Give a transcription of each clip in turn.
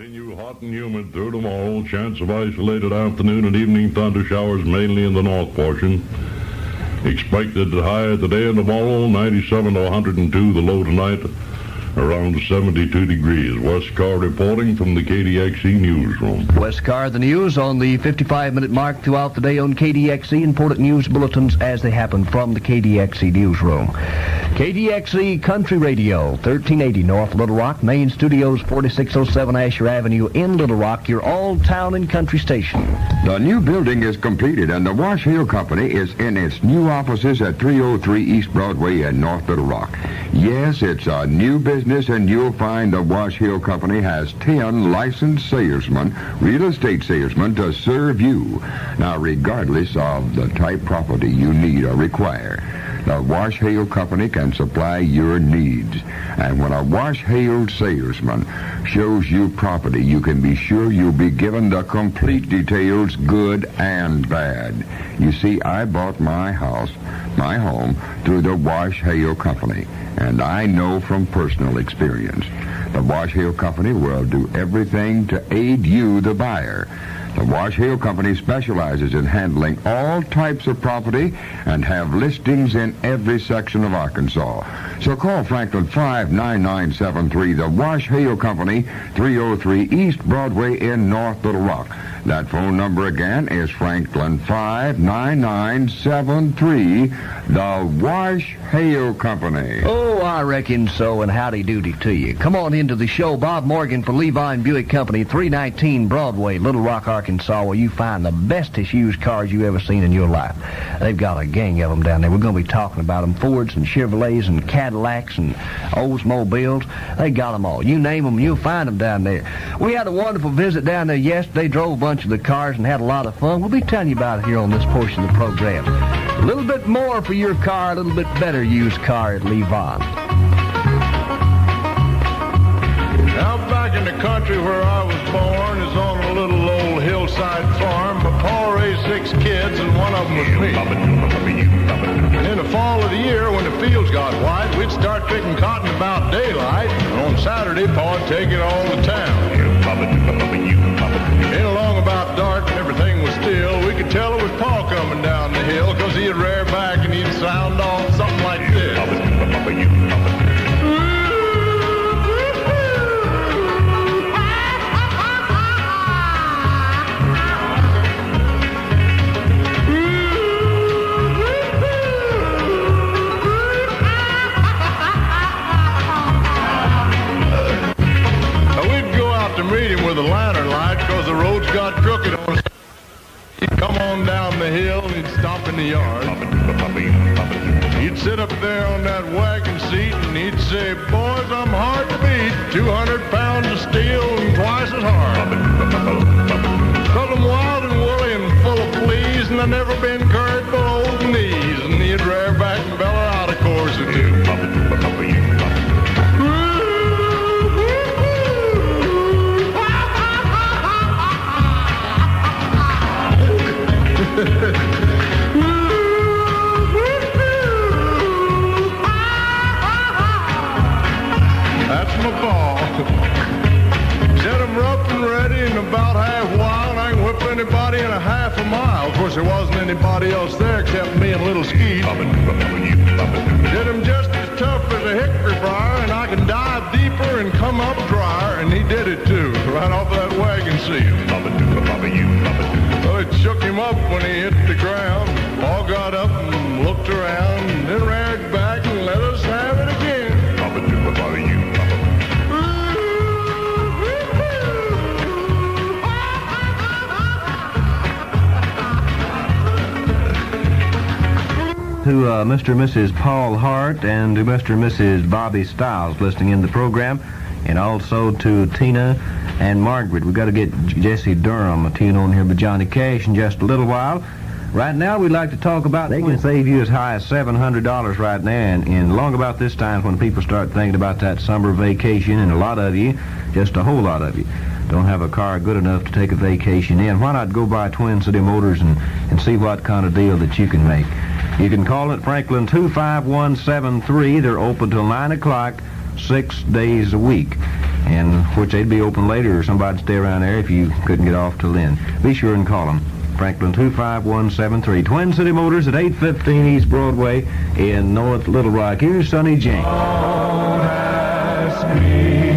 Continue hot and humid through tomorrow. Chance of isolated afternoon and evening thunder showers mainly in the north portion. Expected high today and tomorrow, 97 to 102. The low tonight, around 72 degrees. Wes Carr reporting from the KDXE newsroom. Wes Carr, the news on the 55-minute mark throughout the day on KDXE. Important news bulletins as they happen from the KDXE newsroom. KDXE Country Radio, 1380 North Little Rock, Main Studios, 4607 Asher Avenue in Little Rock, your all-town and country station. The new building is completed, and the Wash Hill Company is in its new offices at 303 East Broadway in North Little Rock. Yes, it's a new business, and you'll find the Wash Hill Company has 10 licensed salesmen, real estate salesmen, to serve you. Now, regardless of the type property you need or require, the Wash Hail Company can supply your needs. And when a Wash Hail salesman shows you property, you can be sure you'll be given the complete details, good and bad. You see, I bought my home, through the Wash Hail Company, and I know from personal experience. The Wash Hail Company will do everything to aid you, the buyer. The Wash Hill Company specializes in handling all types of property and have listings in every section of Arkansas. So call Franklin 59973, the Wash Hill Company, 303 East Broadway in North Little Rock. That phone number again is Franklin 59973, the Wash Hail Company. Oh, I reckon so, and howdy doody to you. Come on into the show. Bob Morgan for Levine Buick Company, 319 Broadway, Little Rock, Arkansas, where you find the bestest used cars you ever seen in your life. They've got a gang of them down there. We're going to be talking about them. Fords and Chevrolets and Cadillacs and Oldsmobiles. They got them all. You name them, you'll find them down there. We had a wonderful visit down there yesterday. Drove a bunch of the cars and had a lot of fun. We'll be telling you about it here on this portion of the program. A little bit more for your car, a little bit better used car at Levon. Out back in the country where I was born is on a little old hillside farm. My pa raised 6 kids and one of them was me. And in the fall of the year when the fields got white, we'd start picking cotton about daylight. And on Saturday, Pa'd take it all to town. In along about dark and everything was still, we could tell it was Pa coming down the hill, 'cause he'd rear back and he'd sound off something like this. Meet him with a lantern light, 'cause the roads got crooked on us. He'd come on down the hill and he'd stop in the yard. He'd sit up there on that wagon seat and he'd say, "Boys, I'm hard to beat, 200 pounds of steel and twice as hard. 'Cause I'm wild and woolly and full of fleas, and I've never been curried below the knees." And he'd rear back and bellow out a chorus or two. That's my ball. Set 'em rough and ready in about half wild, and I can whip anybody in a half a mile. Of course, there wasn't anybody else there except me and little Skeet. Did 'em just as tough as a hickory briar, and I can dive deeper and come up drier, and he did it too, right off of that wagon seat. So it shook him up when he hit the ground. Paul got up and looked around, and then reared back and let us have it again. To Mr. and Mrs. Paul Hart and to Mr. and Mrs. Bobby Stiles listening in the program, and also to Tina and Margaret. We've got to get Jesse Durham a tune on here with Johnny Cash in just a little while. Right now, we'd like to talk about they can save you as high as $700 right now, and long about this time when people start thinking about that summer vacation, and a lot of you, just a whole lot of you, don't have a car good enough to take a vacation in. Why not go by Twin City Motors and see what kind of deal that you can make? You can call it Franklin 25173. They're open till 9 o'clock, 6 days a week. and which they'd be open later, or somebody'd stay around there if you couldn't get off till then. Be sure and call them. Franklin 25173. Twin City Motors at 815 East Broadway in North Little Rock. Here's Sonny James. Don't ask me.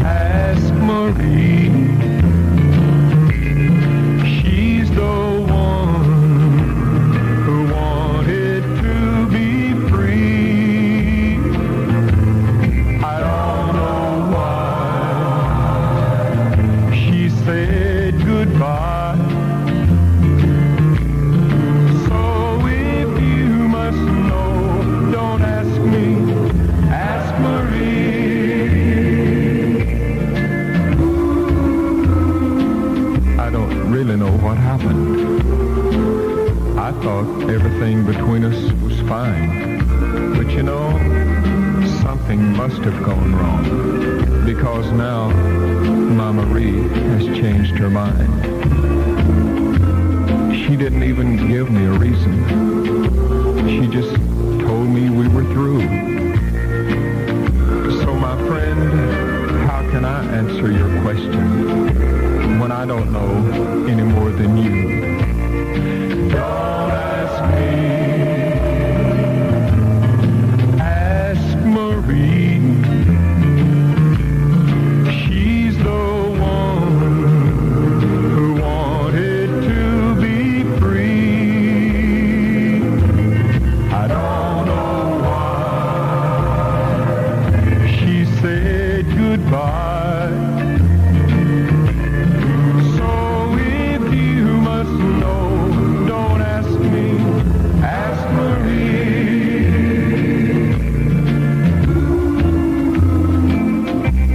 Ask Marie. She's the one who wanted to be free. I don't know why she said goodbye. So if you must know, don't ask me, ask Marie. I don't really know what happened. I thought everything between us was fine. But you know, something must have gone wrong. Because now, my Marie has changed her mind. She didn't even give me a reason. She just told me we were through. So my friend, how can I answer your question when I don't know any more than you? Don't ask me. Ask Marie. She's the one who wanted to be free. I don't know why she said goodbye. So if you must know, don't ask me, ask Marie.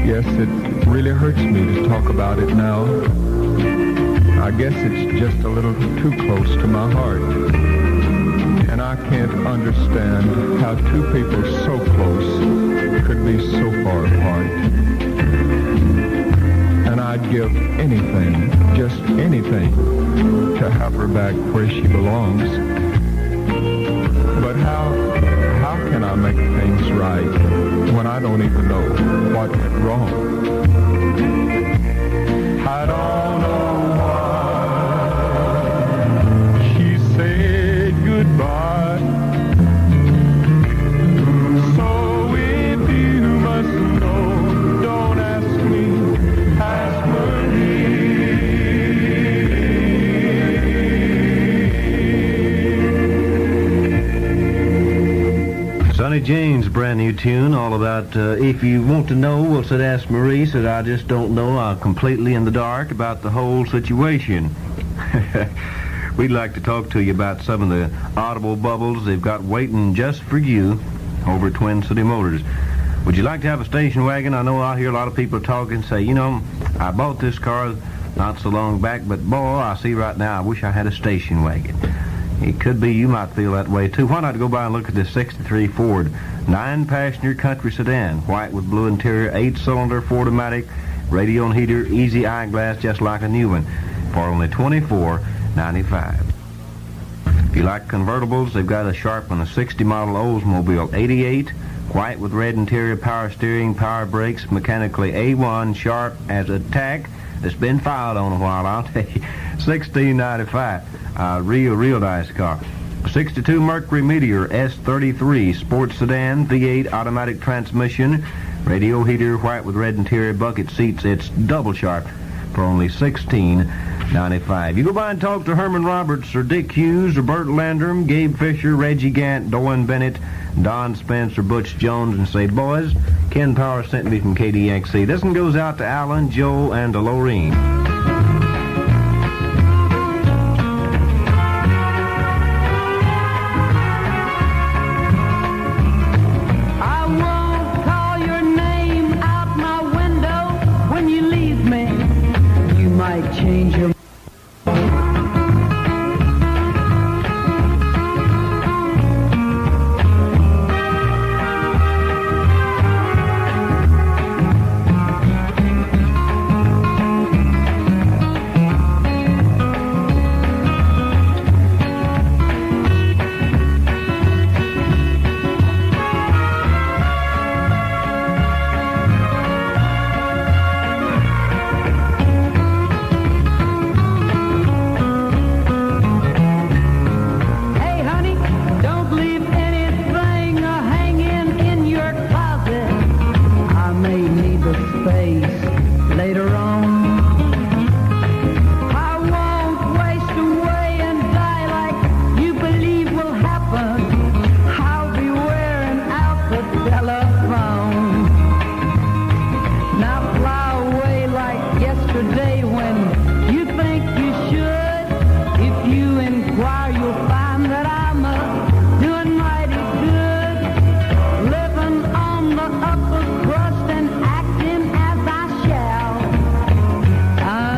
Yes, it really hurts me to talk about it now. I guess it's just a little too close to my heart. And I can't understand how two people so close could be so far apart. And I'd give anything, just anything, to have her back where she belongs. But how can I make things right when I don't even know what went wrong? I don't know why she said goodbye. So if you must know, don't ask me, ask Marie. Sonny James, brand new tune, all about if you want to know, well, said Ask Marie, said I just don't know, I'm completely in the dark about the whole situation. We'd like to talk to you about some of the audible bubbles they've got waiting just for you over at Twin City Motors. Would you like to have a station wagon? I know I hear a lot of people talking, say, you know, I bought this car not so long back, but boy, I see right now I wish I had a station wagon. It could be you might feel that way too. Why not go by and look at this 63 Ford 9-passenger country sedan, white with blue interior, 8-cylinder, Ford-O-Matic, radio and heater, easy eyeglass, just like a new one, for only $24.95. If you like convertibles, they've got a sharp one, a 60 model Oldsmobile 88, white with red interior, power steering, power brakes, mechanically A1, sharp as a tack. That's been filed on a while, I'll tell you. $16.95. Real nice car. 62 Mercury Meteor S33 sports sedan, V8 automatic transmission, radio heater, white with red interior, bucket seats. It's double sharp for only $16.95. You go by and talk to Herman Roberts or Dick Hughes or Burt Landrum, Gabe Fisher, Reggie Gant, Dolan Bennett, Don Spence or Butch Jones and say, boys, Ken Power sent me from KDXE. This one goes out to Alan, Joe, and to Lorene. Change your the space later on. I won't waste away and die like you believe will happen. I'll be wearing out the telephone. Now fly away like yesterday when you think you should. If you inquire, you'll find that I'm doing mighty good. Living on the upper crust and acting as I shall.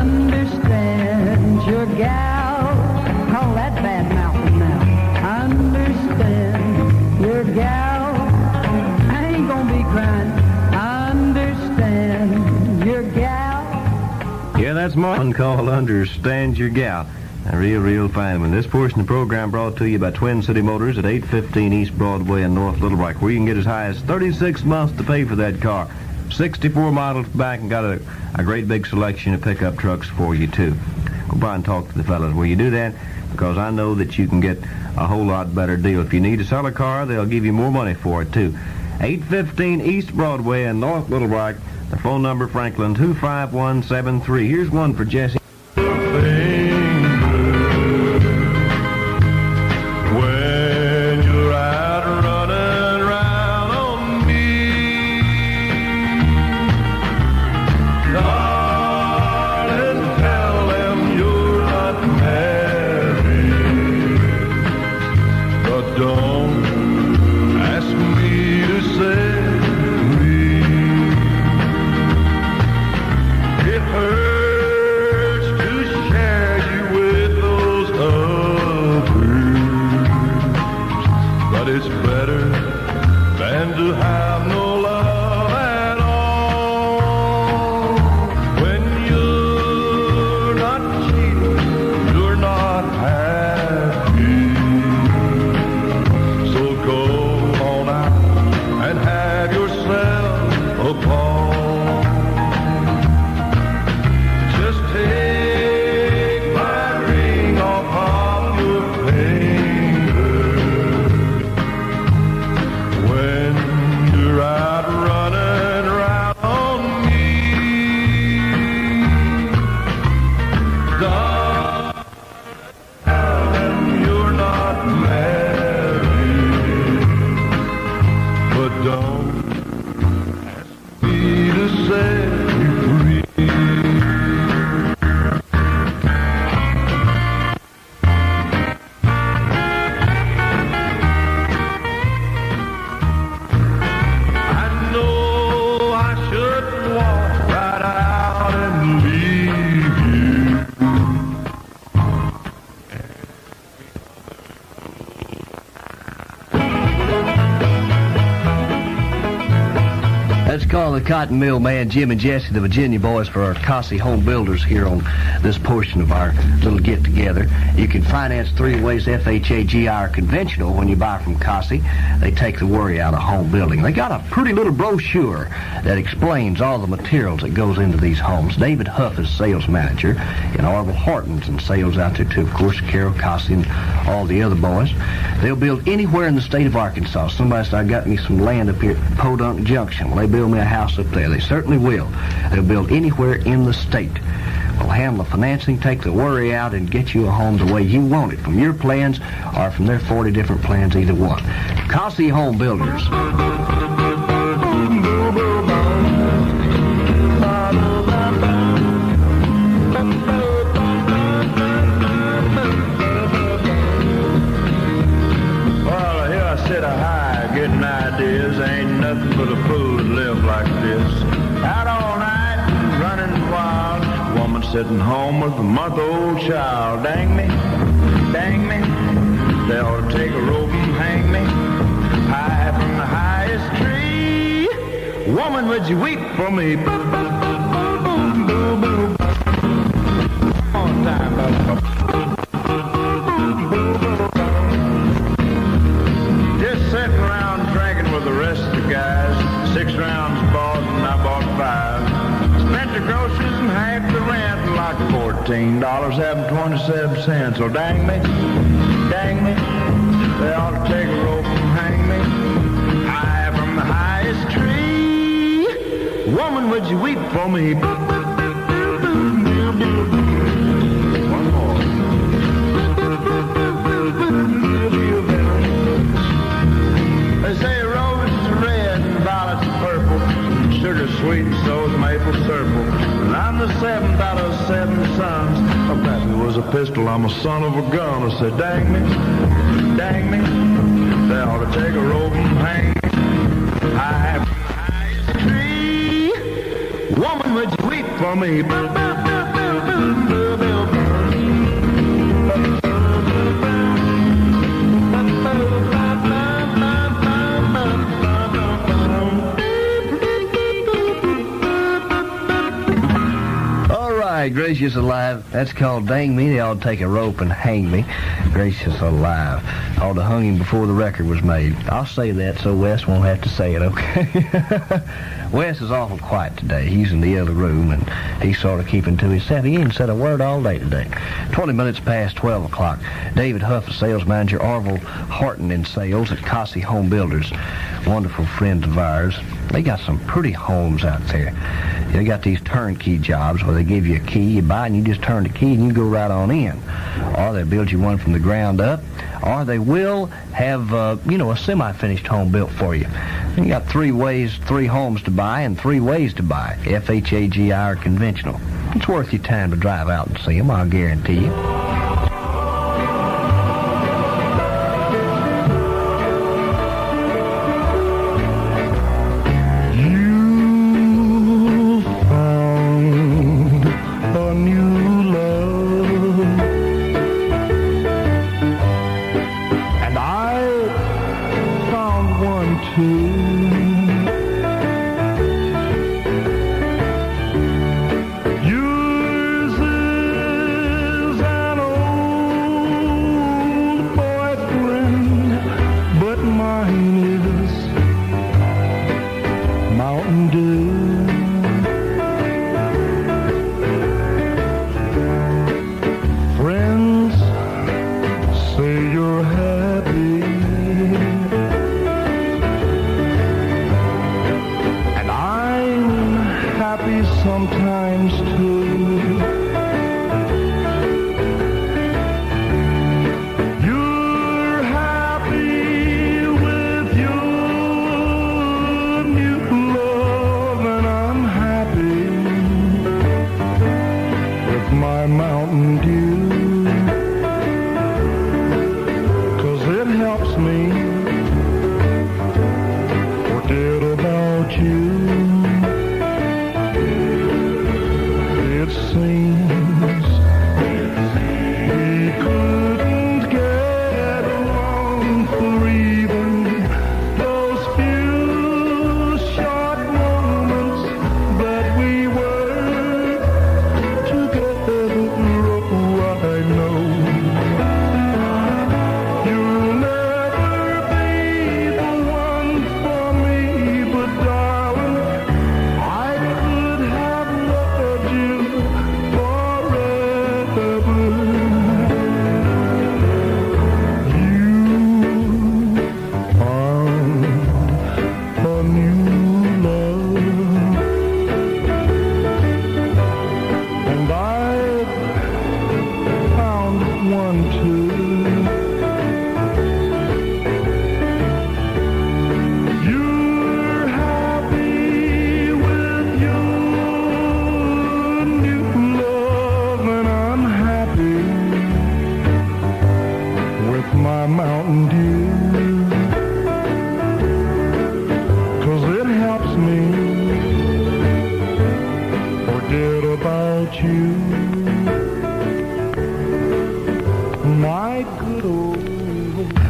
Understand your gal. Call that bad mouthing now. Understand your gal. I ain't gonna be crying. Understand your gal. Yeah, that's one called Understand Your Gal. A real fine one. This portion of the program brought to you by Twin City Motors at 815 East Broadway in North Little Rock, where you can get as high as 36 months to pay for that car. 64 models back and got a great big selection of pickup trucks for you, too. Go by and talk to the fellas where you do that, because I know that you can get a whole lot better deal. If you need to sell a car, they'll give you more money for it, too. 815 East Broadway in North Little Rock. The phone number, Franklin, 25173. Here's one for Jesse. When you're out running around on me, darling, tell them you're not married, but don't ask me to say it hurts to share you with those others, but it's better than to have no love at all. When you're not cheating, you're not happy. So go on out and have yourself a ball. Just take my ring off of your finger when you're out running around on me. Darling, you're not married, but don't ask me to set you free. I know I should walk right out and leave you. Let's call the Cotton Mill Man, Jim and Jesse, the Virginia boys, for our Cossie Home Builders here on this portion of our little get-together. You can finance 3 ways FHA, GI, or conventional when you buy from Cossie. They take the worry out of home building. They got a pretty little brochure that explains all the materials that goes into these homes. David Huff is sales manager, and Orville Horton's in sales out there, too. Of course, Carol Cossie and all the other boys. They'll build anywhere in the state of Arkansas. Somebody said, I got me some land up here at Podunk Junction. Well, they build me a house up there. They certainly will. They'll build anywhere in the state. We'll handle the financing, take the worry out, and get you a home the way you want it, from your plans or from their 40 different plans, either one. Cossie Home Builders. Well, here I sit a high, getting ideas. Ain't nothing but a fool to live like this. Out all night, running wild. Woman sitting home with a month-old child. Dang me, they ought to take a rope and hang me high from the highest tree. Woman, would you weep for me? One time, just sitting around drinking with the rest of the guys. 6 rounds bought and I bought 5. Spent the groceries and half the rent, like $14 having 27 cents. Oh, dang me, they ought to take a rope and hang me high from the highest tree. woman, would you weep for me? One more. They say roses are red and violets are purple, sugar sweet and so's maple syrup. And I'm the seventh out of 7 sons. My pappy was a pistol, I'm a son of a gun. I said, dang me, they ought to take a rope and hang me. I have the highest tree. Woman, would you weep for me? Gracious alive. That's called Dang Me. They ought to take a rope and hang me. Gracious alive. Ought to hung him before the record was made. I'll say that so Wes won't have to say it, okay? Wes is awful quiet today. He's in the other room, and he's sort of keeping to himself. He ain't said a word all day today. 20 minutes past 12 o'clock. David Huff, a sales manager, Orville Horton in sales at Cossey Home Builders. Wonderful friends of ours. They got some pretty homes out there. They got these turnkey jobs where they give you a key, you buy, and you just turn the key and you go right on in. Or they build you one from the ground up, or they will have, a semi-finished home built for you. And you got 3 homes to buy and 3 ways to buy, FHAGI or conventional. It's worth your time to drive out and see them, I'll guarantee you.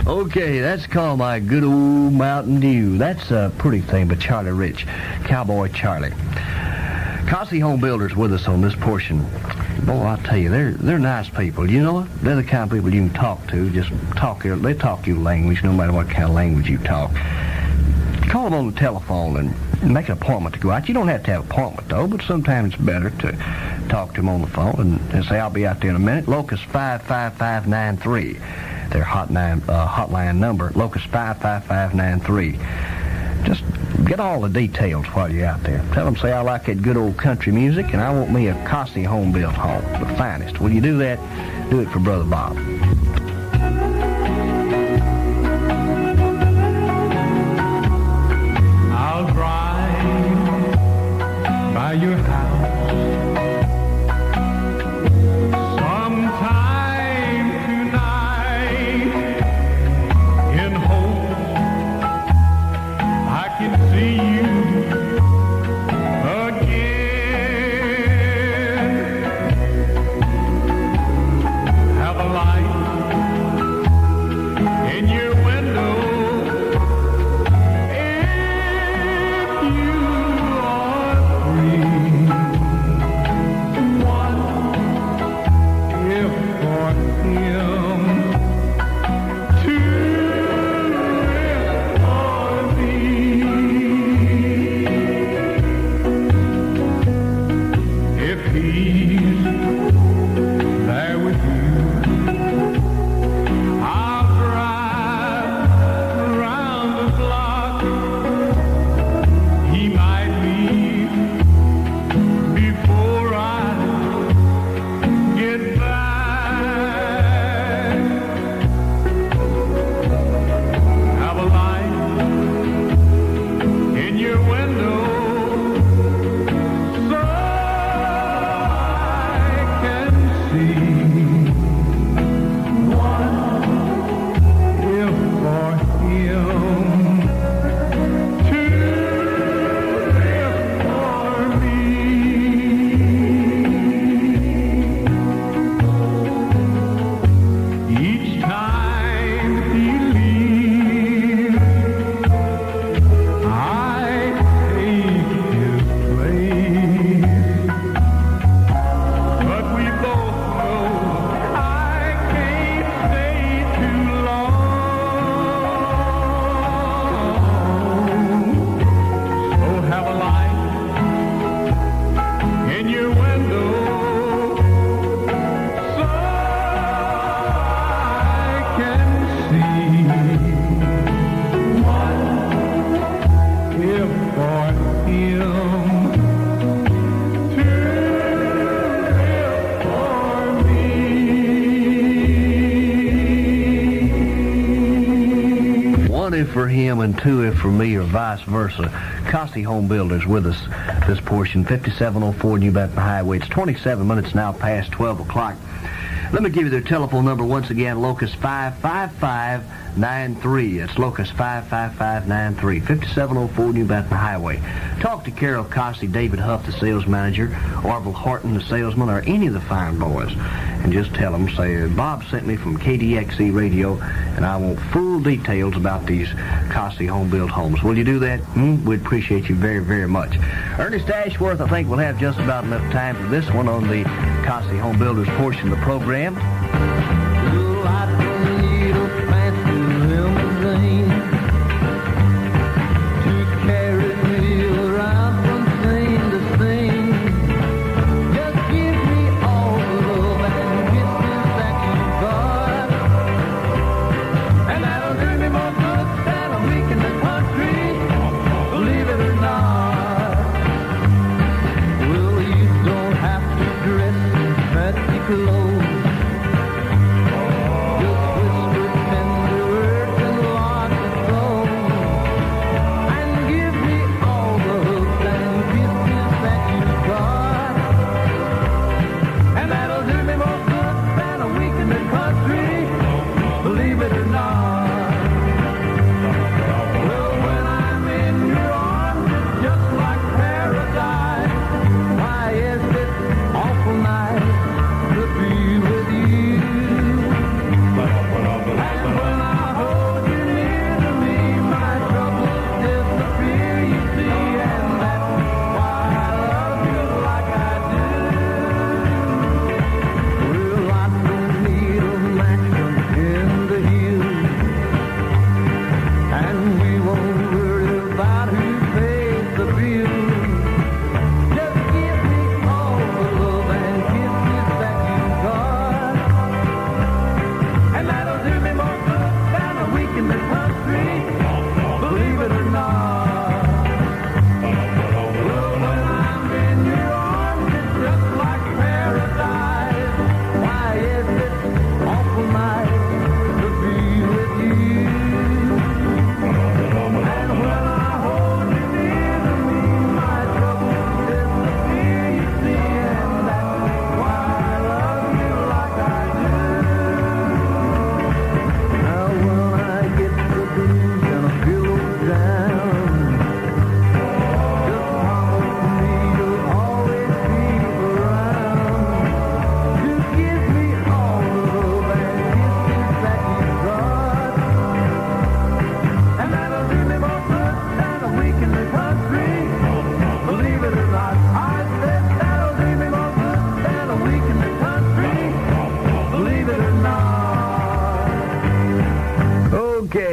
Okay, that's called My Good Old Mountain Dew. That's a pretty thing by Charlie Rich, Cowboy Charlie. Cossey Home Builders with us on this portion. Boy, I tell you, they're nice people. You know, they're the kind of people you can talk to. They talk your language, no matter what kind of language you talk. Call them on the telephone and make an appointment to go out. You don't have to have an appointment, though, but sometimes it's better to talk to them on the phone and say, I'll be out there in a minute. Locust 55593. Their hotline number, Locust 55593. Just Get all the details while you're out there. Tell them, say, I like that good old country music, and I want me a Cossie home-built home, the finest. Will you do that? Do it for Brother Bob. I'll drive by your house sometime tonight in hopes I can see you again. Have a light in your window. For him and two if for me, or vice versa. Cossie Home Builders with us this portion, 5704 New Benton Highway. It's 27 minutes now past 12 o'clock. Let me give you their telephone number once again, Locust 55593. It's Locust 55593, 5704 New Benton Highway. Talk to Carol Cossie, David Huff, the sales manager, Orville Horton, the salesman, or any of the fine boys. And just tell them, say, Bob sent me from KDXE Radio, and I want full details about these Cossie home-built homes. Will you do that? We'd appreciate you very, very much. Ernest Ashworth, I think we'll have just about enough time for this one on the Cossie Home Builders portion of the program. Well, I don't need a fancy limousine to carry me around from scene to scene. Just give me all the love and kisses that you've got, and that'll do me more good than a week in the country, believe it or not. Well, you don't have to dress in fancy clothes. Awful nice, the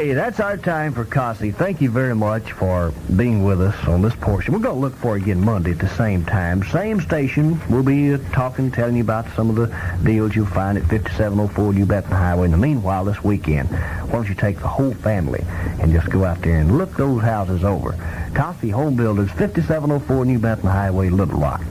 Okay, that's our time for Cossie. Thank you very much for being with us on this portion. We're going to look for you again Monday at the same time. Same station. We'll be talking, telling you about some of the deals you'll find at 5704 New Bethlehem Highway. In the meanwhile, this weekend, why don't you take the whole family and just go out there and look those houses over. Cossie Home Builders, 5704 New Bethlehem Highway, Little Rock.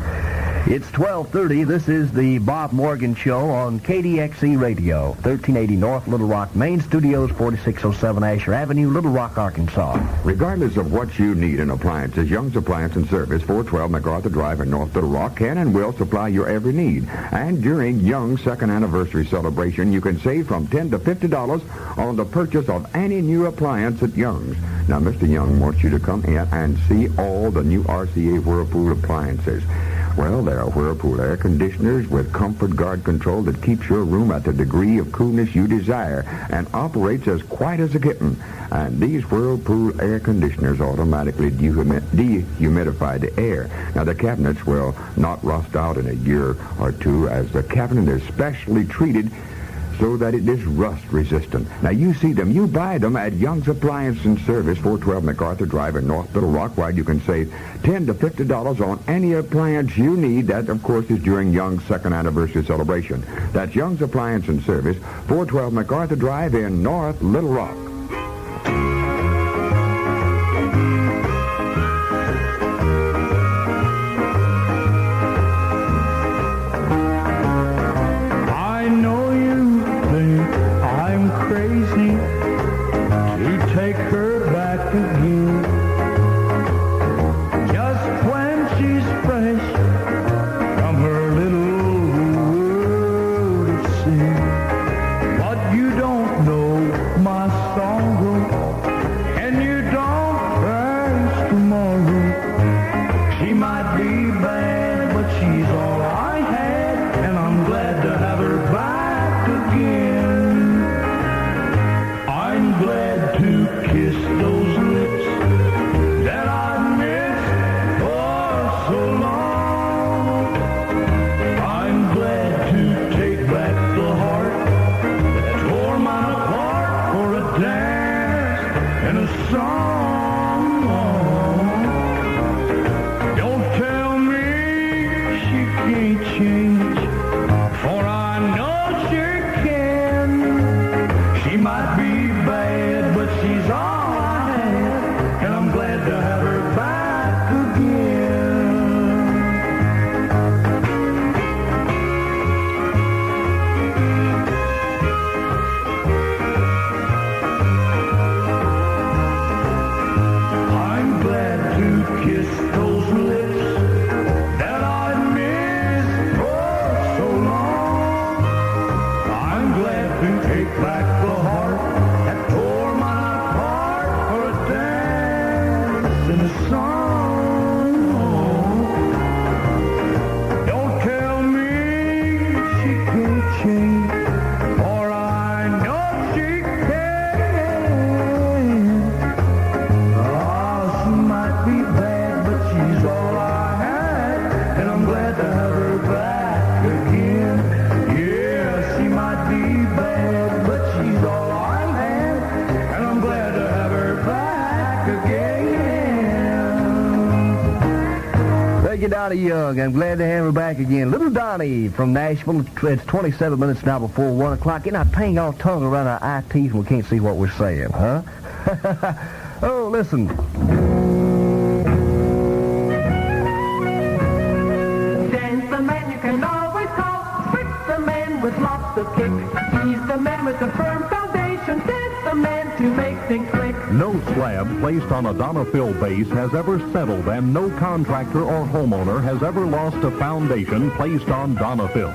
It's 12:30. This is the Bob Morgan Show on KDXE Radio, 1380 North Little Rock, Main Studios, 4607 Asher Avenue, Little Rock, Arkansas. Regardless of what you need in appliances, Young's Appliance and Service, 412 MacArthur Drive in North Little Rock, can and will supply your every need. And during Young's second anniversary celebration, you can save from $10 to $50 on the purchase of any new appliance at Young's. Now, Mr. Young wants you to come in and see all the new RCA Whirlpool appliances. Well, there are Whirlpool air conditioners with Comfort Guard control that keeps your room at the degree of coolness you desire and operates as quiet as a kitten. And these Whirlpool air conditioners automatically dehumidify the air. Now, the cabinets will not rust out in a year or two, as the cabinet is specially treated so that it is rust resistant. Now, you see them, you buy them at Young's Appliance and Service, 412 MacArthur Drive in North Little Rock, while you can save $10 to $50 on any appliance you need. That, of course, is during Young's second anniversary celebration. That's Young's Appliance and Service, 412 MacArthur Drive in North Little Rock. Crazy to take her back again. Just when she's fresh from her little world of sin. But you don't know my sorrow, and you don't face tomorrow. She might be bad, but she's all I had, and I'm glad to have her back again. I'm glad to kiss those lips that I missed for so long. I'm glad to take back the heart that tore mine apart for a dance and a song. Don't tell me she can't change, for I know she can. She might be bad, but she's all I have, and I'm glad to have her back again. I'm glad to kiss those lips that I missed for so long. I'm glad to take back the heart that tore mine apart for a dance and a song. Don't tell me she can't change, for I know she can. Oh, she might be bad, but she's all I had, and I'm glad to have her back again. Yeah, she might be bad, but she's all I had, and I'm glad to have her back again. Thank you, Donnie Young. I'm glad to have her back again. Little Donnie from Nashville. It's 27 minutes now before 1 o'clock. Getting our paying our tongue around our eye teeth and we can't see what we're saying, huh? Oh, listen. Dan's the man you can always call. Rick's the man with lots of kick. He's the man with a firm foundation. Dan's the man to make things click. No slab placed on a Donafill base has ever settled, and no contractor or homeowner has ever lost a foundation placed on Donafill.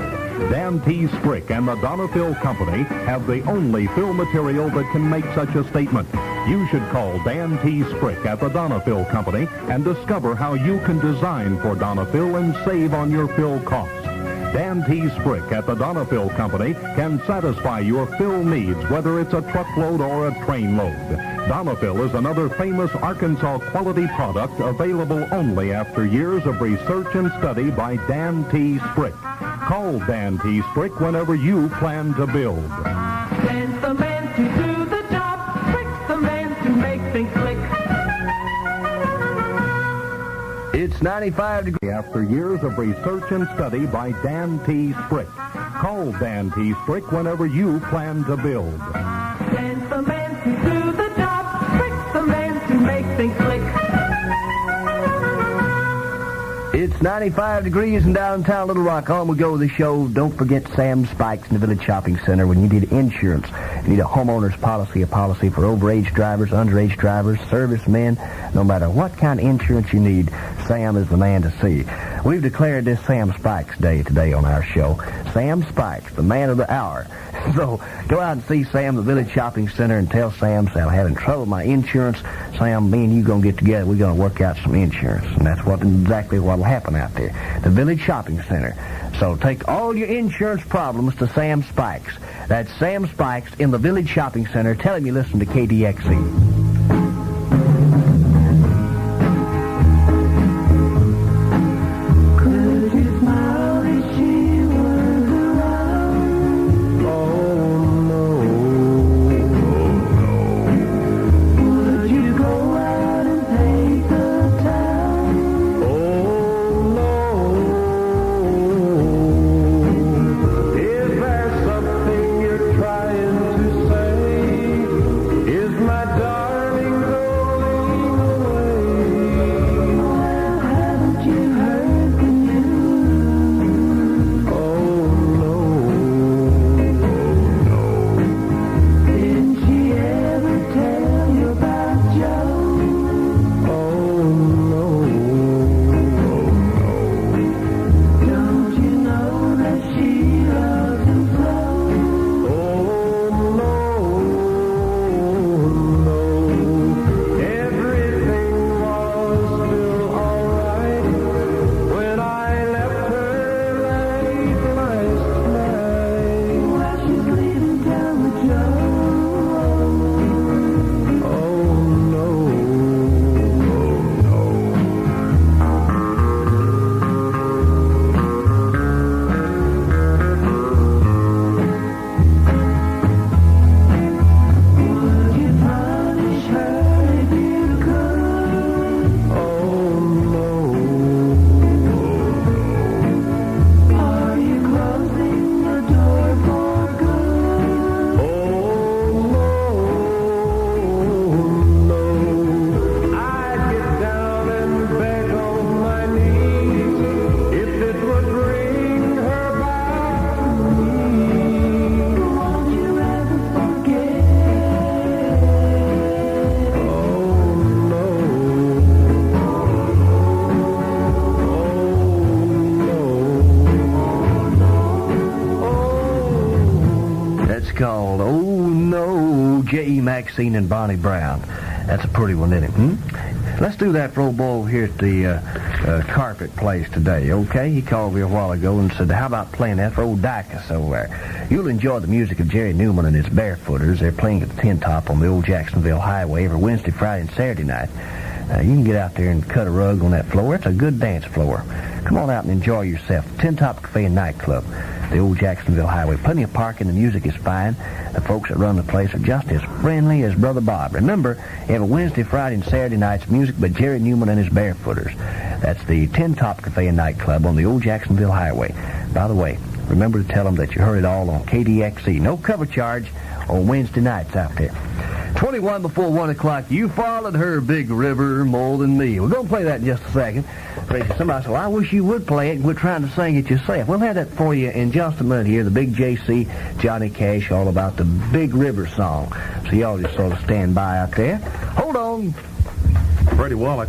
Dan T. Strick and the Donafill Company have the only fill material that can make such a statement. You should call Dan T. Strick at the Donafill Company and discover how you can design for Donafill and save on your fill costs. Dan T. Strick at the Donafill Company can satisfy your fill needs, whether it's a truckload or a train load. Donafill is another famous Arkansas quality product available only after years of research and study by Dan T. Strick. Call Dan T. Strick whenever you plan to build. Dan's the man to do the job. Rick's the It's 95 degrees. After years of research and study by Dan T. Sprick. Call Dan T. Sprick whenever you plan to build. Send the man to do the job. Sprick the man to make things slick. It's 95 degrees in downtown Little Rock. On we go with the show. Don't forget Sam Spikes in the Village Shopping Center. When you need insurance, you need a homeowner's policy, a policy for overage drivers, underage drivers, servicemen. No matter what kind of insurance you need, Sam is the man to see. We've declared this Sam Spikes Day today on our show. Sam Spikes, the man of the hour. So go out and see Sam at the Village Shopping Center and tell Sam, I'm having trouble with my insurance. Sam, me and you going to get together. We're going to work out some insurance. And that's exactly what will happen out there. The Village Shopping Center. So take all your insurance problems to Sam Spikes. That's Sam Spikes in the Village Shopping Center. Tell him you listen to KDXE. Called Oh No, J.E. Maxine and Bonnie Brown. That's a pretty one, isn't it? Let's do that for old boy over here at the carpet place today, okay? He called me a while ago and said, how about playing that for old Dicus over there? You'll enjoy the music of Jerry Newman and his Barefooters. They're playing at the Tin Top on the old Jacksonville Highway every Wednesday, Friday, and Saturday night. You can get out there and cut a rug on that floor. It's a good dance floor. Come on out and enjoy yourself. Tin Top Cafe and Nightclub, the old Jacksonville Highway. Plenty of parking. The music is fine. The folks that run the place are just as friendly as Brother Bob. Remember, every Wednesday, Friday, and Saturday nights, music by Jerry Newman and his Barefooters. That's the Tin Top Cafe and Nightclub on the old Jacksonville Highway. By the way, remember to tell them that you heard it all on KDXE. No cover charge on Wednesday nights out there. 21 before 1 o'clock, you followed her, Big River, more than me. We're going to play that in just a second. Somebody said, well, I wish you would play it, and we're trying to sing it yourself. We'll have that for you in just a minute here. The Big JC, Johnny Cash, all about the Big River song. So y'all just sort of stand by out there. Hold on. Freddie Wallach,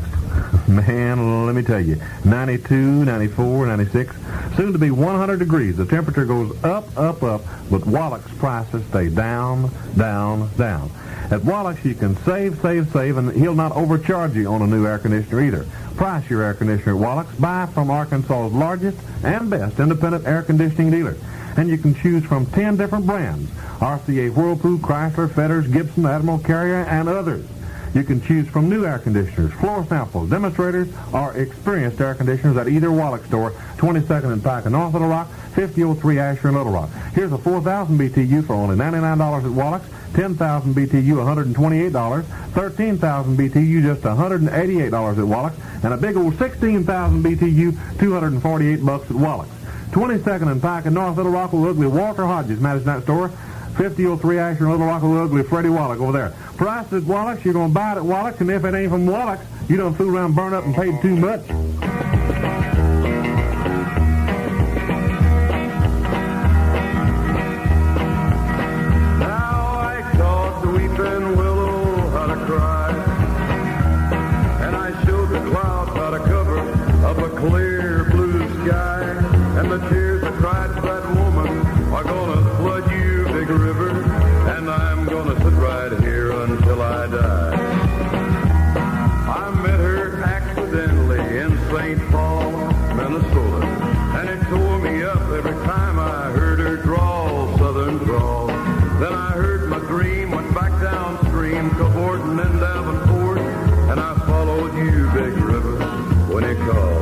man, let me tell you, 92, 94, 96, soon to be 100 degrees. The temperature goes up, up, up, but Wallach's prices stay down, down, down. At Wallach's, you can save, and he'll not overcharge you on a new air conditioner either. Price your air conditioner at Wallach's. Buy from Arkansas's largest and best independent air conditioning dealer. And you can choose from 10 different brands: RCA, Whirlpool, Chrysler, Fetters, Gibson, Admiral, Carrier, and others. You can choose from new air conditioners, floor samples, demonstrators, or experienced air conditioners at either Wallach store, 22nd and Pike in North Little Rock, 5003 Asher in Little Rock. Here's a 4,000 BTU for only $99 at Wallach's. 10,000 BTU, $128. 13,000 BTU, just $188 at Wallach's. And a big old 16,000 BTU, $248 at Wallach's. 22nd and Pike in North Little Rock, Little Ugly, Walter Hodges managing that store. 5003 Asher in Little Rock, Little Ugly, Freddie Wallach over there. Price at Wallach's, you're going to buy it at Wallach's, and if it ain't from Wallach's, you don't fool around, burn up, and paid too much. Now I taught the weeping willow how to cry, and I showed the clouds how to cover up a clear blue sky, and the tears that cried for that woman are gonna flood you, big river, and I'm gonna sit right here until I die. I met her accidentally in St. Paul, Minnesota, and it tore me up every time I heard her drawl, southern drawl. Then I heard my dream went back downstream, cavorting in Davenport, and I followed you, big river, when it called.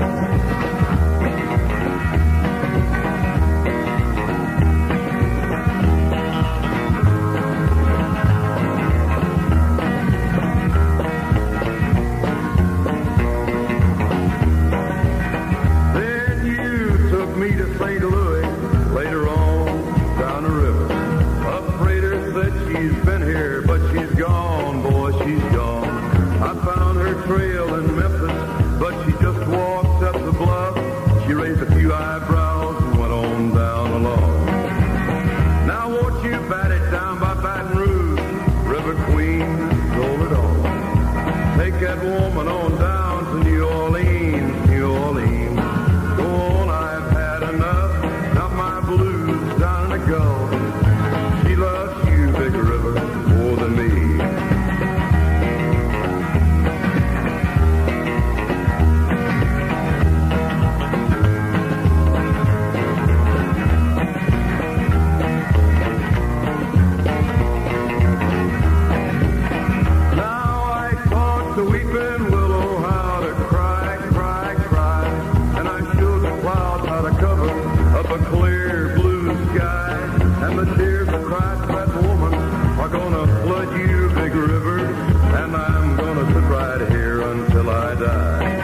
Me to St. Louis later on down the river. A freighter said she's been here, but she's gone, boy, she's gone. I found her trail in Memphis, but she just walked up the bluff. She raised a few eyebrows and went on down along. Now won't you bat it down by Baton Rouge, River Queen, roll it on. Take that woman on down to New Orleans, New Orleans. Go on, I've had enough, not my blues down in the Gulf. She loves you, big river, more than me. Now I taught the weeping willow how to cry, cry, cry, and I showed the clouds how to cover up a clear blue sky, and the tears that cried for that woman are gonna flood you, big river, and I'm gonna sit right here until I die.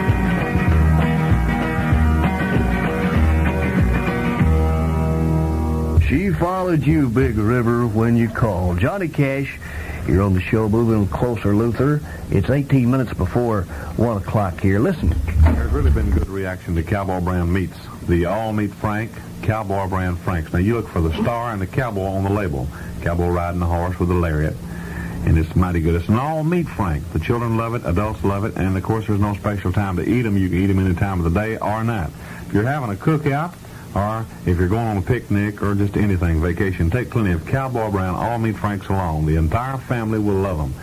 She followed you, big river, when you called. Johnny Cash, you're on the show, moving closer, Luther. It's 18 minutes before 1 o'clock here. Listen. There's really been good reaction to Cowboy brand meats. The all-meat Frank, Cowboy brand Franks. Now, you look for the star and the cowboy on the label. Cowboy riding the horse with a lariat. And it's mighty good. It's an all-meat Frank. The children love it, adults love it, and, of course, there's no special time to eat them. You can eat them any time of the day or night. If you're having a cookout, or if you're going on a picnic or just anything, vacation, take plenty of Cowboy brand all-meat Franks along. The entire family will love them.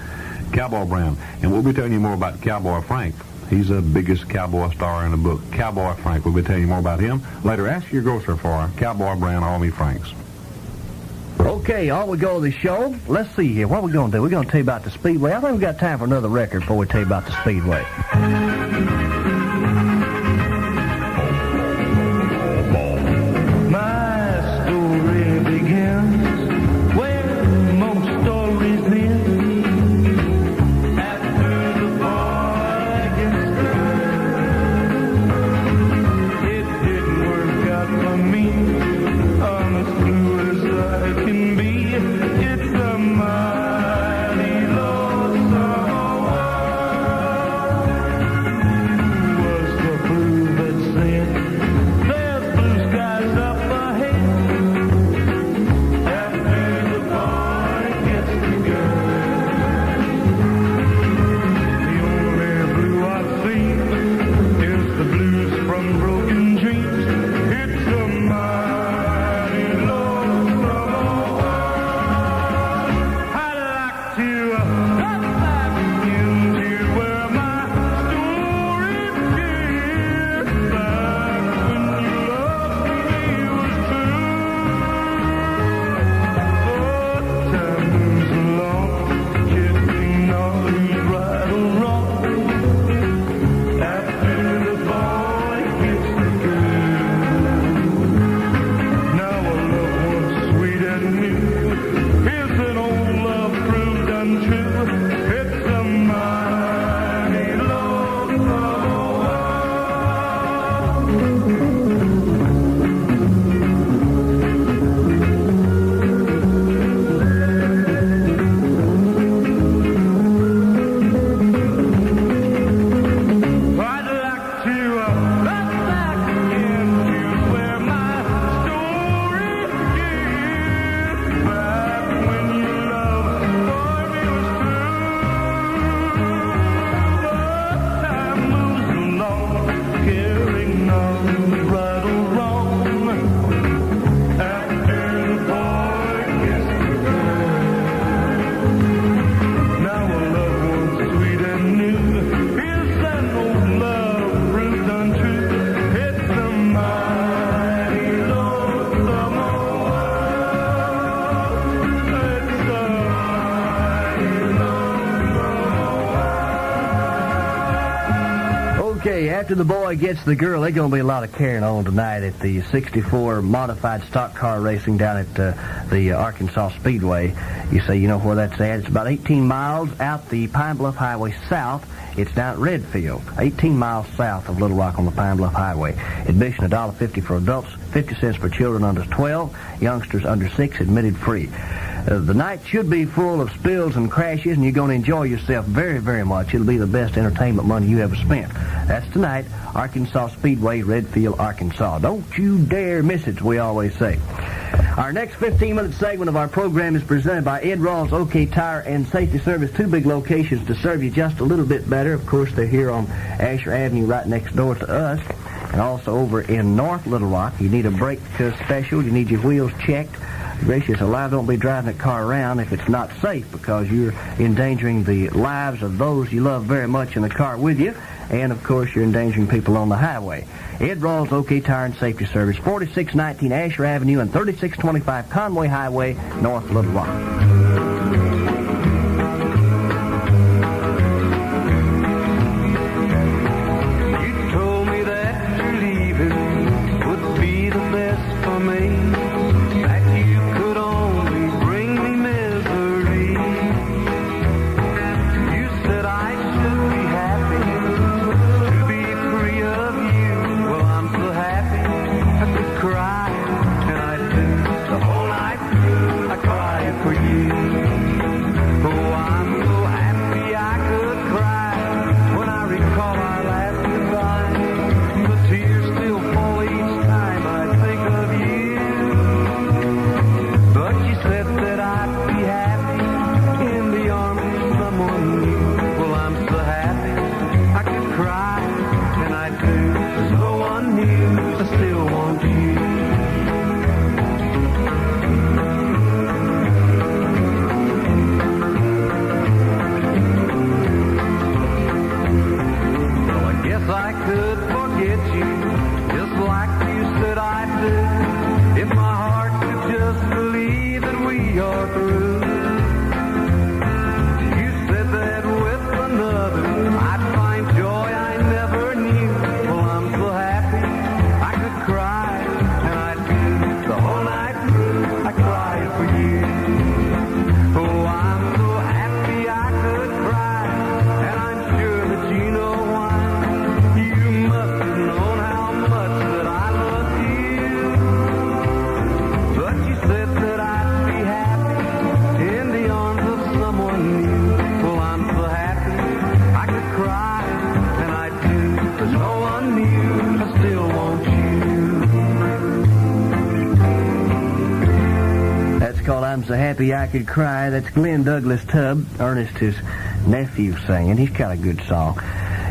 Cowboy brand. And we'll be telling you more about Cowboy Frank. He's the biggest cowboy star in the book. Cowboy Frank. We'll be telling you more about him later. Ask your grocer for Cowboy brand all-meat Franks. Okay, on we go to the show. Let's see here. What are we going to do? We're going to tell you about the Speedway. I think we've got time for another record before we tell you about the Speedway. My story begins where most stories end. After the boy gets done, it didn't work out for me. I'm as blue as I can be. It's a mighty lonesome world. after the boy gets the girl, there's going to be a lot of carrying on tonight at the 64 modified stock car racing down at the Arkansas Speedway. You say you know where that's at. It's about 18 miles out the Pine Bluff Highway south. It's down at Redfield, 18 miles south of Little Rock on the Pine Bluff Highway. Admission $1.50 for adults, 50 cents for children under 12, youngsters under 6, admitted free. The night should be full of spills and crashes, and you're going to enjoy yourself very, very much. It'll be the best entertainment money you ever spent. That's tonight, Arkansas Speedway, Redfield, Arkansas. Don't you dare miss it, we always say. Our next 15-minute segment of our program is presented by Ed Rawls OK Tire and Safety Service, 2 big locations to serve you just a little bit better. Of course, they're here on Asher Avenue right next door to us, and also over in North Little Rock. You need a brake special, you need your wheels checked. Gracious alive, don't be driving that car around if it's not safe, because you're endangering the lives of those you love very much in the car with you, and of course you're endangering people on the highway. Ed Rawls OK Tire and Safety Service, 4619 Asher Avenue and 3625 Conway Highway, North Little Rock. You told me that your leaving would be the best for me. That you could only bring me misery. You said I should be happy to be free of you. Well, I'm so happy I could cry, and I do. The whole night through I cry for you. Oh, I'm so happy I could cry when I recall our last goodbye. The tears still fall each time I think of you. But you said that I'd be happy in the arms of someone new. Well, I'm so happy I could cry, and I do. There's no one new, I still want you. Well, I guess I could forget you, just like you said I'd do, if my heart could just believe that we are through. You said that with another I'd find joy I never knew. Well, I'm so happy I could cry, and I do. The whole night through I cry for you. Oh, I'm so happy I could cry, and I'm sure that you know why. You must have known how much that I loved you. But you said that I'd be happy in the arms of someone new. Well, I'm so happy I could cry, and I do. There's no one new, I still want you. That's called I'm So Happy I Could Cry. That's Glenn Douglas Tubb, Ernest, his nephew, singing. He's got a good song.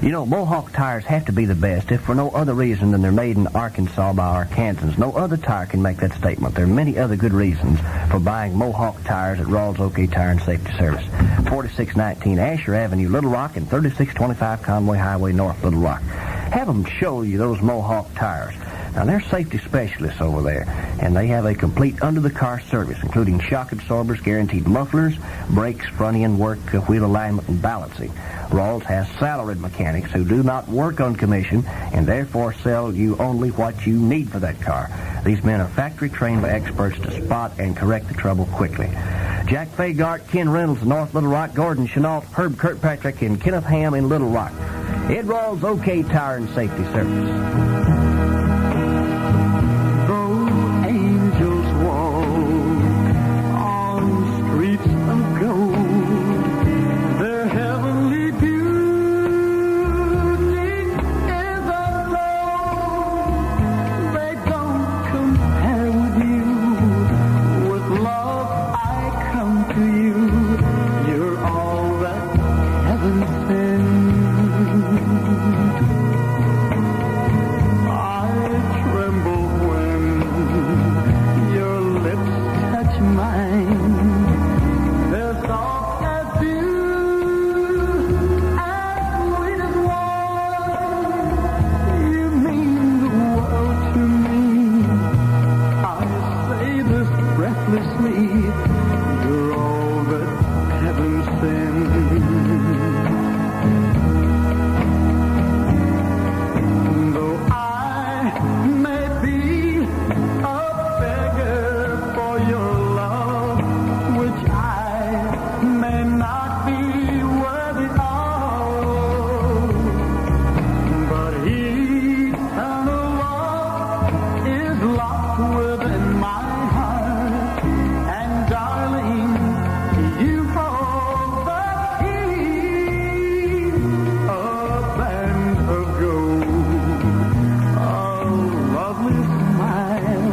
You know, Mohawk tires have to be the best, if for no other reason than they're made in Arkansas by Arkansans. No other tire can make that statement. There are many other good reasons for buying Mohawk tires at Rawls OK Tire and Safety Service. 4619 Asher Avenue, Little Rock, and 3625 Conway Highway, North Little Rock. Have them show you those Mohawk tires. Now, they're safety specialists over there, and they have a complete under-the-car service, including shock absorbers, guaranteed mufflers, brakes, front-end work, wheel alignment, and balancing. Rawls has salaried mechanics who do not work on commission and therefore sell you only what you need for that car. These men are factory-trained by experts to spot and correct the trouble quickly. Jack Fagart, Ken Reynolds, North Little Rock, Gordon Chenault, Herb Kirkpatrick, and Kenneth Ham in Little Rock. Ed Rawls, OK Tire and Safety Service. locked within my heart. And darling, you hold the key, a band of gold, a lovely smile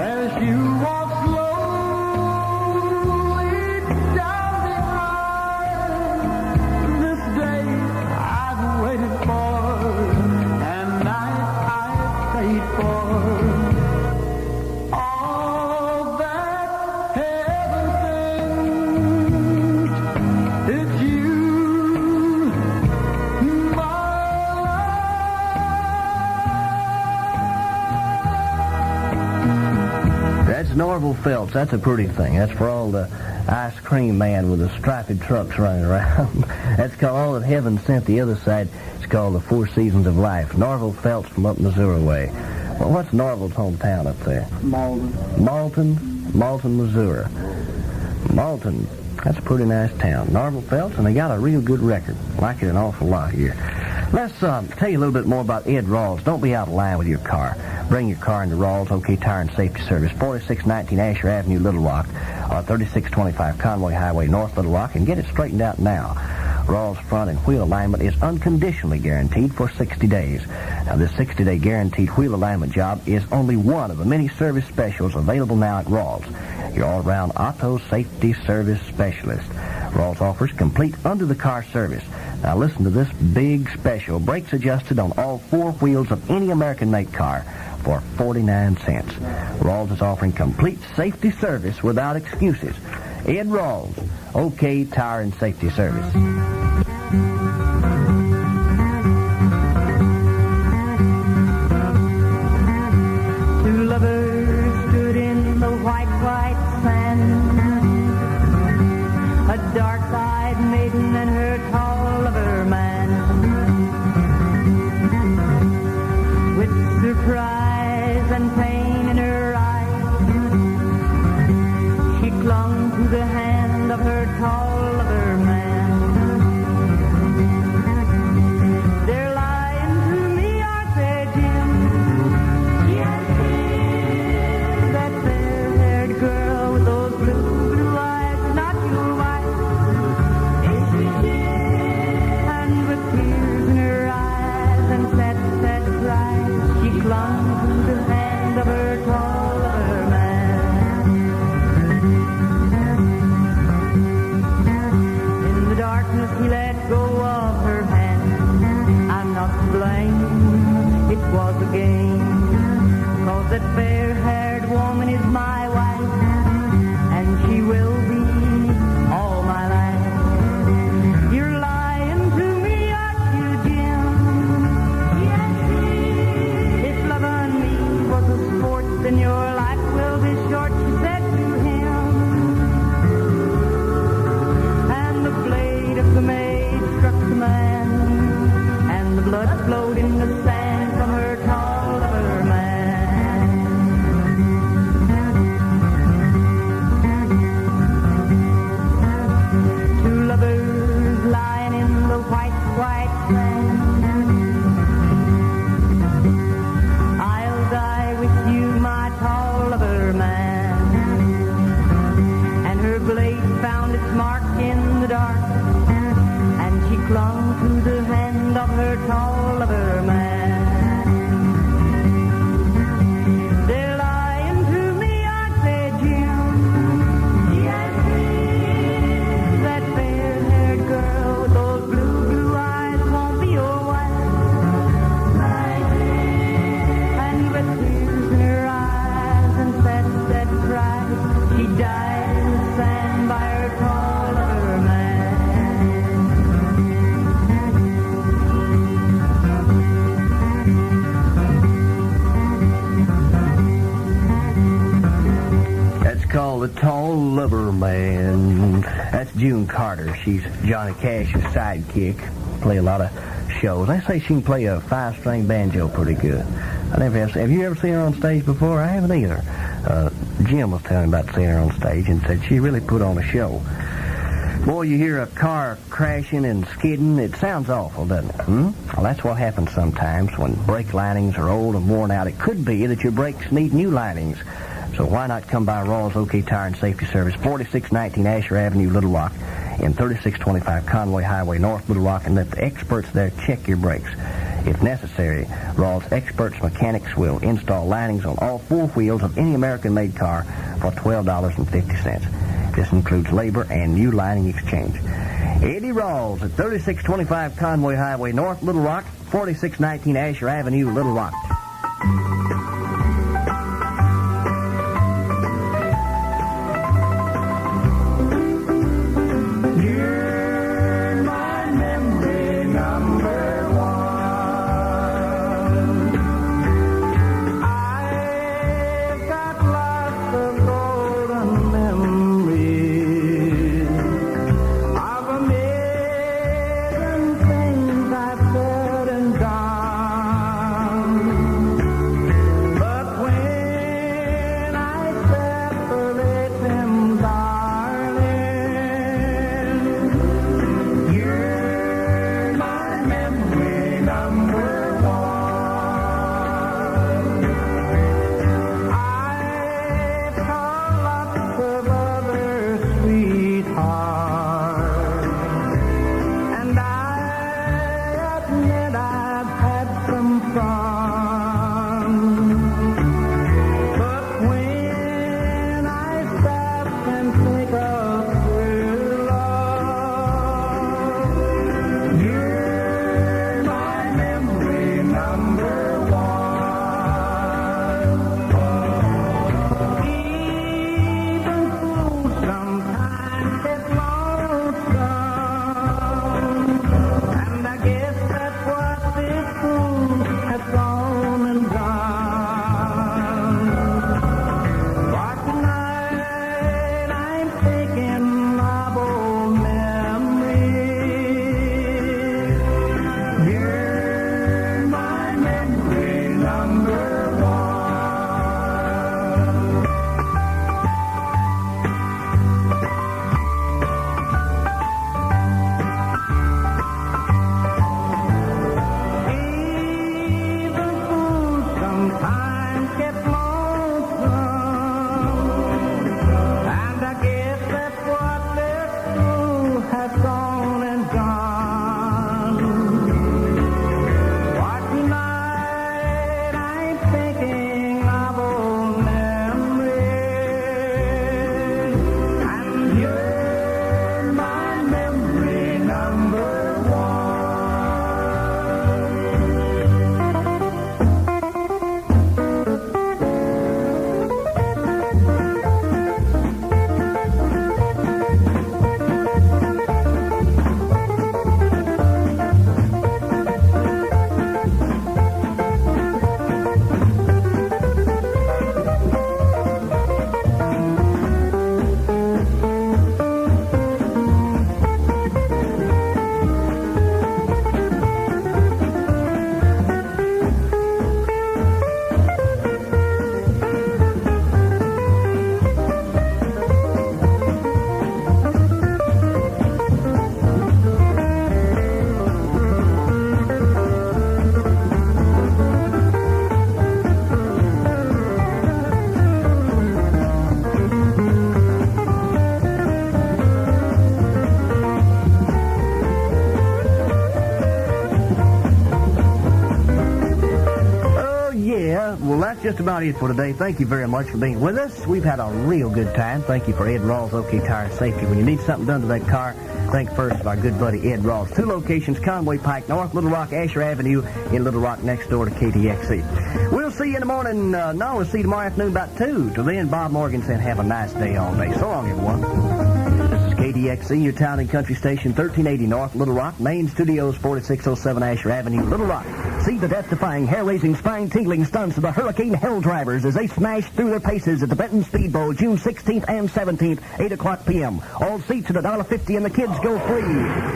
as you walk slowly down the aisle. This day I've waited for, and night I've prayed for. All that heaven sent, it's you, my That's Norval Phelps. That's a pretty thing. That's for all the ice cream man with the striped trucks running around. That's called All That Heaven Sent. The other side, it's called The Four Seasons of Life. Norval Phelps from up Missouri way. Well, what's Norval's hometown up there? Malden. Malton, Missouri. Malton, that's a pretty nice town. Norval Phelps, and they got a real good record. Like it an awful lot here. Let's tell you a little bit more about Ed Rawls. Don't be out of line with your car. Bring your car into Rawls OK Tire and Safety Service, 4619 Asher Avenue, Little Rock, or 3625 Conway Highway, North Little Rock, and get it straightened out now. Rawls front and wheel alignment is unconditionally guaranteed for 60 days. Now, this 60-day guaranteed wheel alignment job is only one of the many service specials available now at Rawls, your all-around auto safety service specialist. Rawls offers complete under-the-car service. Now, listen to this big special. Brakes adjusted on all four wheels of any American-made car for 49 cents. Rawls is offering complete safety service without excuses. Ed Rawls, OK Tire and Safety Service. Two lovers stood in the white, white sand. A dark-eyed maiden and her tall lover man. With surprise and pain in her eyes, she clung to the hand of her tall lover man. They're lying to me, aren't they, Jim? Yes, Jim. That fair-haired girl with those blue, blue eyes is not your wife. Is she, Jim? And with tears in her eyes and sad, sad cries, she clung to the hand of her tall lover man. In the darkness he let go of her hand. I'm not to blame, it was a game. 'Cause that fair-haired woman is my wife, and she will be all my life. You're lying to me, aren't you, Jim? Yes, Jim. If loving me was a sport, then your life will be short, she said to him. And the blade of the maid struck the man, and the blood flowed in the sand from her tall lover man. Two lovers lying in the white, white sand. I'll die with you, my tall lover man. And her blade found its mark in the dark, and she clung to the hand of her tall lover man. They're lying to me, aren't they, Jim? Yes, Jim. That fair-haired girl with those blue, blue eyes won't be your wife. Right, Jim. And with tears in her eyes and sad, sad cries, she died in the sand by her tall lover man. That's called The Tall Lover Man. That's June Carter. She's Johnny Cash's sidekick. Play a lot of shows. They say she can play a five-string banjo pretty good. I never have you ever seen her on stage before? I haven't either. Jim was telling me about seeing her on stage and said she really put on a show. Boy, you hear a car crashing and skidding, it sounds awful, doesn't it? Well, that's what happens sometimes when brake linings are old and worn out. It could be that your brakes need new linings. So why not come by Rawls OK Tire and Safety Service, 4619 Asher Avenue, Little Rock, and 3625 Conway Highway, North Little Rock, and let the experts there check your brakes. If necessary, Rawls experts mechanics will install linings on all four wheels of any American-made car for $12.50. This includes labor and new lining exchange. Eddie Rawls at 3625 Conway Highway, North Little Rock, 4619 Asher Avenue, Little Rock. Well, that's just about it for today. Thank you very much for being with us. We've had a real good time. Thank you for Ed Rawls, OK Tire and Safety. When you need something done to that car, think first of our good buddy Ed Rawls. 2 locations, Conway Pike North, Little Rock, Asher Avenue in Little Rock, next door to KDXE. We'll see you in the morning. We'll see you tomorrow afternoon about 2. Till then, Bob Morgan said have a nice day all day. So long, everyone. This is KDXE, your town and country station, 1380 North, Little Rock. Main studios, 4607 Asher Avenue, Little Rock. See the death-defying, hair-raising, spine-tingling stunts of the Hurricane Hell Drivers as they smash through their paces at the Benton Speed Bowl, June 16th and 17th, 8 o'clock p.m. All seats at $1.50 and the kids go free.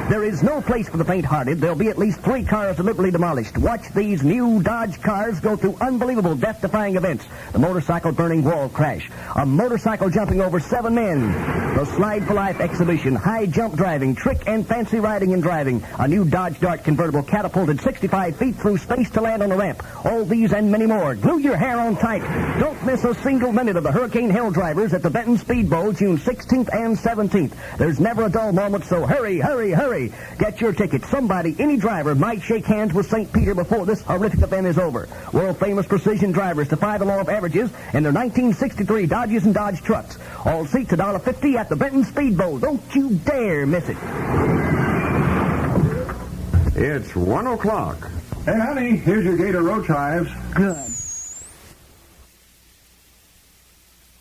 There is no place for the faint-hearted. There'll be at least 3 cars deliberately demolished. Watch these new Dodge cars go through unbelievable death-defying events. The motorcycle-burning wall crash. A motorcycle jumping over 7 men. The Slide for Life exhibition. High jump driving. Trick and fancy riding and driving. A new Dodge Dart convertible catapulted 65 feet through space to land on a ramp. All these and many more. Glue your hair on tight. Don't miss a single minute of the Hurricane Hell Drivers at the Benton Speed Bowl, June 16th and 17th. There's never a dull moment, so hurry, hurry, hurry. Get your ticket. Somebody, any driver, might shake hands with St. Peter before this horrific event is over. World-famous precision drivers defy the law of averages in their 1963 Dodges and Dodge trucks. All seats $1.50 at the Benton Speed Bowl. Don't you dare miss it. It's 1 o'clock. Hey, honey, here's your Gator Roach hives. Good.